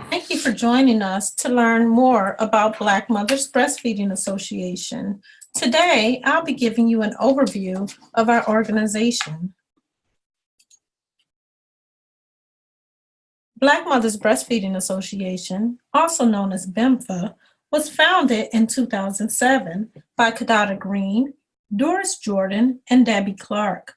Thank you for joining us to learn more about Black Mothers Breastfeeding Association. Today, I'll be giving you an overview of our organization. Black Mothers Breastfeeding Association, also known as BMBFA, was founded in 2007 by Kadada Green, Doris Jordan, and Debbie Clark.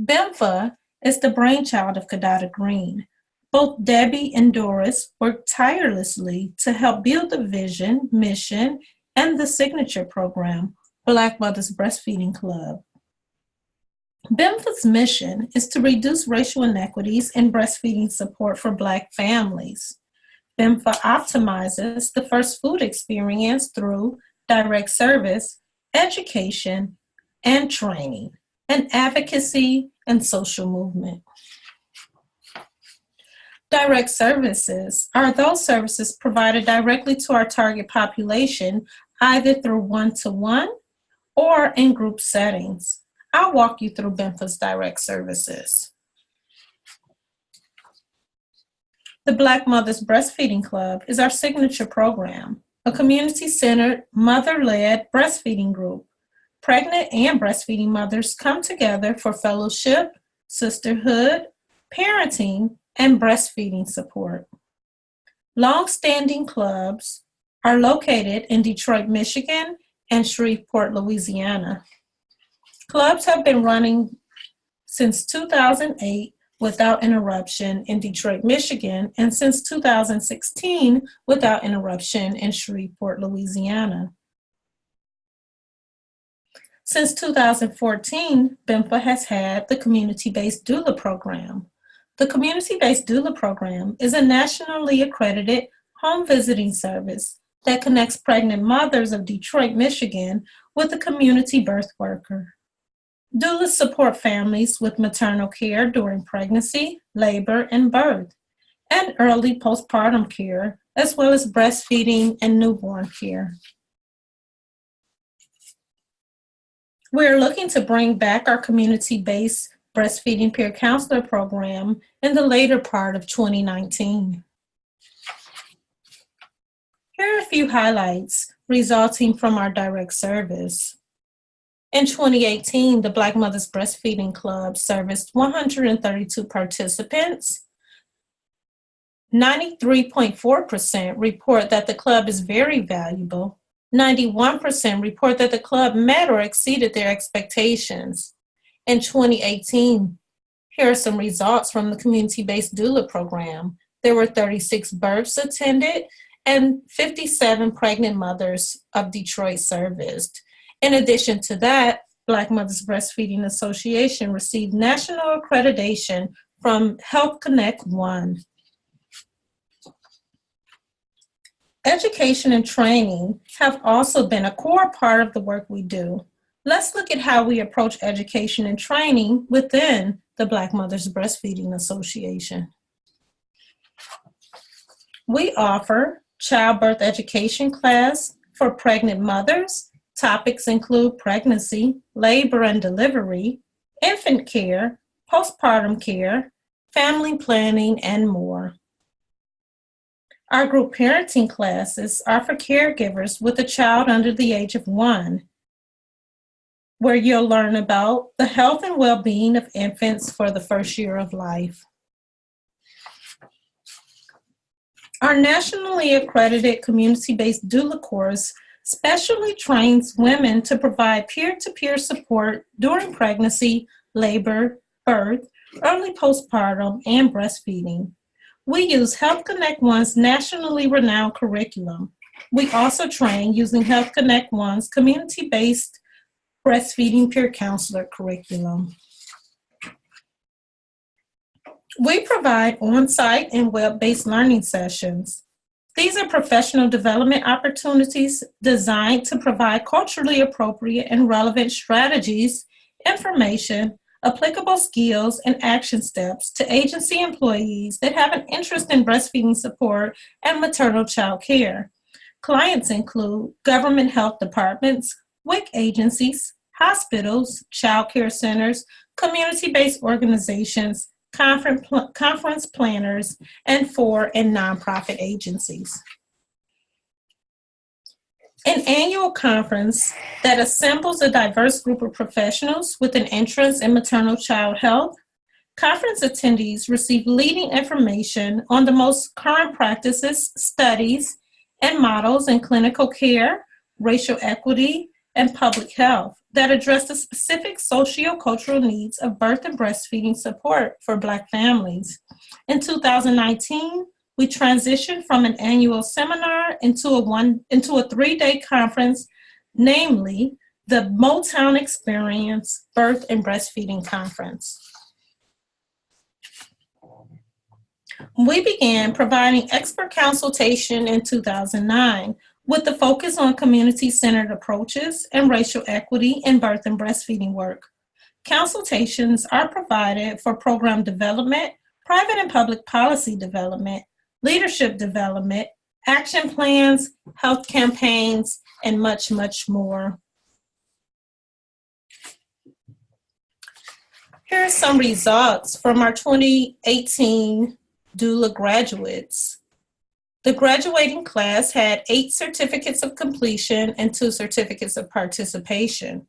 BMBFA is the brainchild of Kadada Green. Both Debbie and Doris worked tirelessly to help build the vision, mission, and the signature program, Black Mothers Breastfeeding Club. BMBFA's mission is to reduce racial inequities in breastfeeding support for Black families. BMBFA optimizes the first food experience through direct service, education, and training, and advocacy and social movement. Direct services are those services provided directly to our target population, either through one-to-one or in group settings. I'll walk you through BMBFA's direct services. The Black Mothers Breastfeeding Club is our signature program, a community-centered, mother-led breastfeeding group. Pregnant and breastfeeding mothers come together for fellowship, sisterhood, parenting, and breastfeeding support. Long-standing clubs are located in Detroit, Michigan, and Shreveport, Louisiana. Clubs have been running since 2008 without interruption in Detroit, Michigan, and since 2016 without interruption in Shreveport, Louisiana. Since 2014, BMBFA has had the community-based doula program. The community-based doula program is a nationally accredited home visiting service that connects pregnant mothers of Detroit, Michigan with a community birth worker. Doulas support families with maternal care during pregnancy, labor, and birth, and early postpartum care, as well as breastfeeding and newborn care. We're looking to bring back our community-based breastfeeding peer counselor program in the later part of 2019. Here are a few highlights resulting from our direct service. In 2018, the Black Mothers Breastfeeding Club serviced 132 participants. 93.4% report that the club is very valuable. 91% report that the club met or exceeded their expectations. In 2018, here are some results from the community-based doula program. There were 36 births attended and 57 pregnant mothers of Detroit serviced. In addition to that, Black Mothers Breastfeeding Association received national accreditation from Health Connect One. Education and training have also been a core part of the work we do. Let's look at how we approach education and training within the Black Mothers Breastfeeding Association. We offer childbirth education class for pregnant mothers. Topics include pregnancy, labor and delivery, infant care, postpartum care, family planning, and more. Our group parenting classes are for caregivers with a child under the age of 1, where you'll learn about the health and well-being of infants for the first year of life. Our nationally accredited community-based doula course specially trains women to provide peer-to-peer support during pregnancy, labor, birth, early postpartum, and breastfeeding. We use Health Connect One's nationally renowned curriculum. We also train using Health Connect One's community-based breastfeeding peer counselor curriculum. We provide on-site and web-based learning sessions. These are professional development opportunities designed to provide culturally appropriate and relevant strategies, information, applicable skills, and action steps to agency employees that have an interest in breastfeeding support and maternal child care. Clients include government health departments, WIC agencies, hospitals, child care centers, community-based organizations, conference planners, and 4 in nonprofit agencies. An annual conference that assembles a diverse group of professionals with an interest in maternal child health. Conference attendees receive leading information on the most current practices, studies, and models in clinical care, racial equity, and public health that address the specific socio-cultural needs of birth and breastfeeding support for Black families. In 2019, we transitioned from an annual seminar into a 3-day conference, namely the Motown Experience Birth and Breastfeeding Conference. We began providing expert consultation in 2009 with the focus on community-centered approaches and racial equity in birth and breastfeeding work. Consultations are provided for program development, private and public policy development, leadership development, action plans, health campaigns, and much, much more. Here are some results from our 2018 doula graduates. The graduating class had 8 certificates of completion and 2 certificates of participation.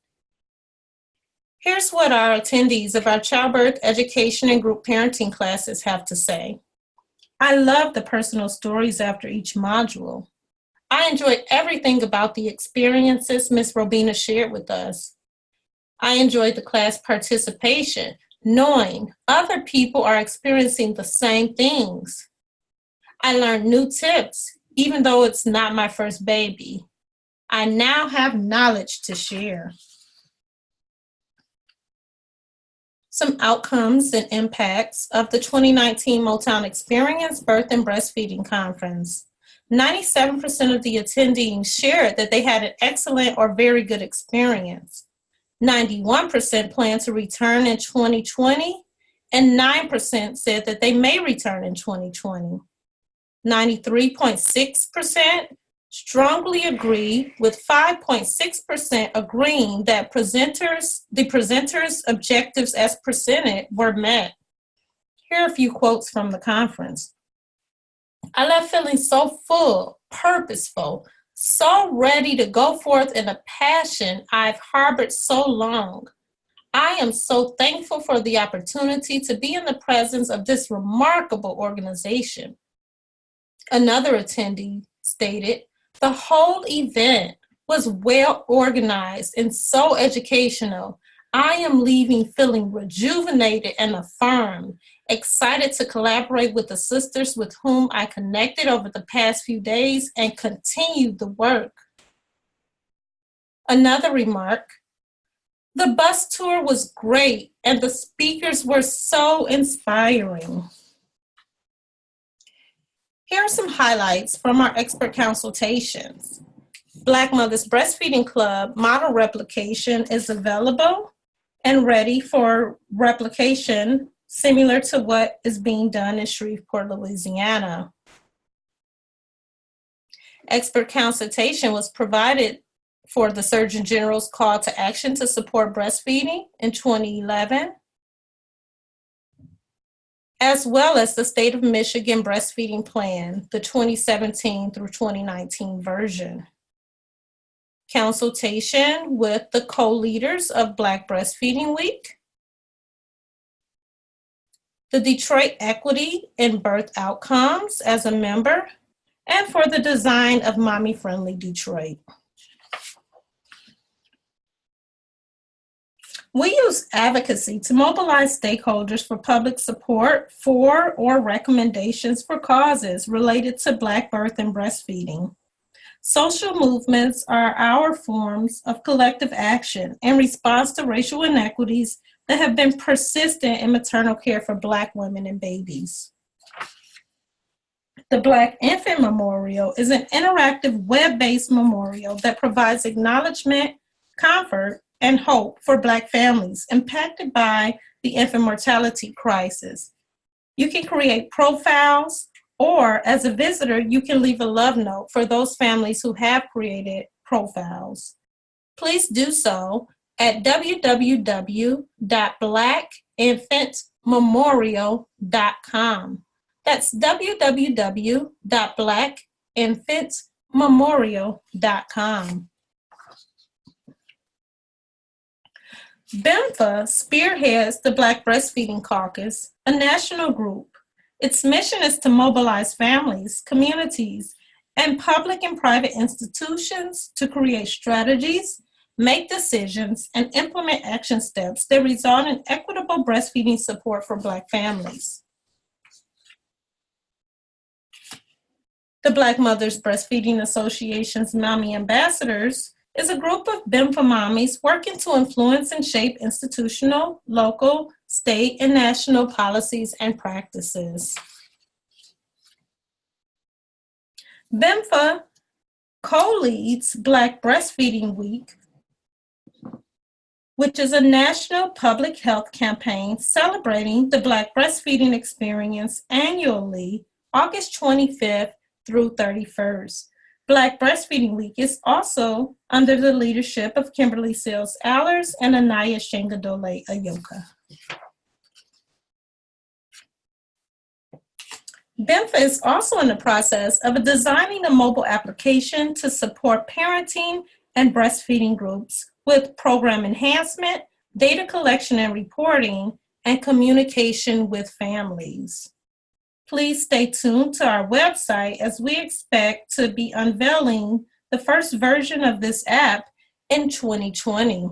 Here's what our attendees of our childbirth education and group parenting classes have to say. I love the personal stories after each module. I enjoyed everything about the experiences Ms. Robina shared with us. I enjoyed the class participation, knowing other people are experiencing the same things. I learned new tips, even though it's not my first baby. I now have knowledge to share. Some outcomes and impacts of the 2019 Motown Experience Birth and Breastfeeding Conference. 97% of the attendees shared that they had an excellent or very good experience. 91% plan to return in 2020, and 9% said that they may return in 2020. 93.6% strongly agree, with 5.6% agreeing that the presenters' objectives as presented were met. Here are a few quotes from the conference. I left feeling so full, purposeful, so ready to go forth in a passion I've harbored so long. I am so thankful for the opportunity to be in the presence of this remarkable organization. Another attendee stated, the whole event was well organized and so educational. I am leaving feeling rejuvenated and affirmed, excited to collaborate with the sisters with whom I connected over the past few days and continue the work. Another remark, the bus tour was great and the speakers were so inspiring. Here are some highlights from our expert consultations. Black Mothers Breastfeeding Club model replication is available and ready for replication, similar to what is being done in Shreveport, Louisiana. Expert consultation was provided for the Surgeon General's call to action to support breastfeeding in 2011, as well as the State of Michigan Breastfeeding Plan, the 2017 through 2019 version. Consultation with the co-leaders of Black Breastfeeding Week, the Detroit Equity in Birth Outcomes as a member, and for the design of Mommy Friendly Detroit. We use advocacy to mobilize stakeholders for public support for or recommendations for causes related to Black birth and breastfeeding. Social movements are our forms of collective action in response to racial inequities that have been persistent in maternal care for Black women and babies. The Black Infant Memorial is an interactive web-based memorial that provides acknowledgement, comfort, and hope for Black families impacted by the infant mortality crisis. You can create profiles, or as a visitor, you can leave a love note for those families who have created profiles. Please do so at www.blackinfantmemorial.org. blackinfantsmemorial.com. That's www.blackinfantsmemorial.com. BMBFA spearheads the Black Breastfeeding Caucus, a national group. Its mission is to mobilize families, communities, and public and private institutions to create strategies, make decisions, and implement action steps that result in equitable breastfeeding support for Black families. The Black Mothers Breastfeeding Association's Mommy Ambassadors is a group of BMBFA mommies working to influence and shape institutional, local, state, and national policies and practices. BMBFA co-leads Black Breastfeeding Week, which is a national public health campaign celebrating the Black breastfeeding experience annually, August 25th through 31st. Black Breastfeeding Week is also under the leadership of Kimberly Seals Allers and Anaya Shangadole Ayoka. BMBFA is also in the process of designing a mobile application to support parenting and breastfeeding groups with program enhancement, data collection and reporting, and communication with families. Please stay tuned to our website as we expect to be unveiling the first version of this app in 2020.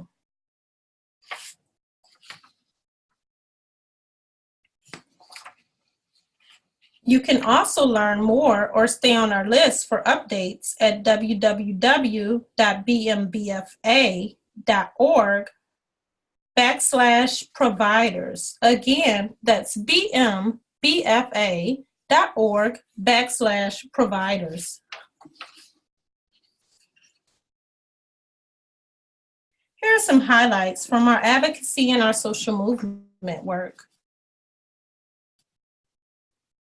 You can also learn more or stay on our list for updates at www.bmbfa.org/providers. Again, that's bmbfa.org/providers. Here are some highlights from our advocacy and our social movement work.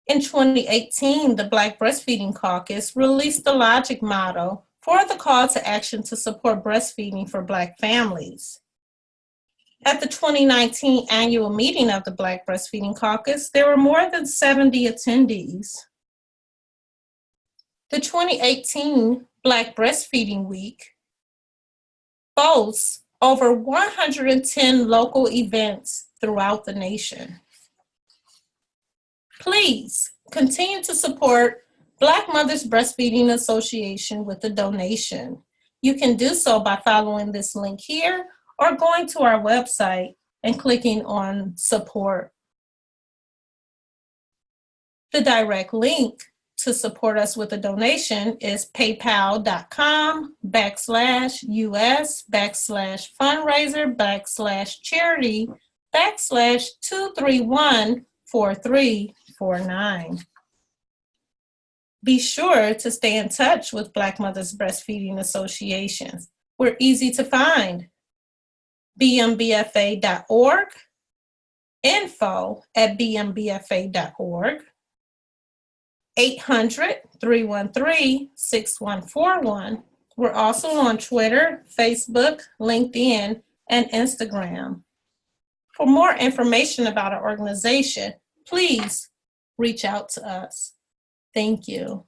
In 2018, the Black Breastfeeding Caucus released the logic model for the call to action to support breastfeeding for Black families. At the 2019 annual meeting of the Black Breastfeeding Caucus, there were more than 70 attendees. The 2018 Black Breastfeeding Week boasts over 110 local events throughout the nation. Please continue to support Black Mothers Breastfeeding Association with a donation. You can do so by following this link here or going to our website and clicking on support. The direct link to support us with a donation is paypal.com/US/charity/2314349. Be sure to stay in touch with Black Mothers Breastfeeding Association. We're easy to find. BMBFA.org, info@bmbfa.org, 800-313-6141. We're also on Twitter, Facebook, LinkedIn, and Instagram. For more information about our organization, please reach out to us. Thank you.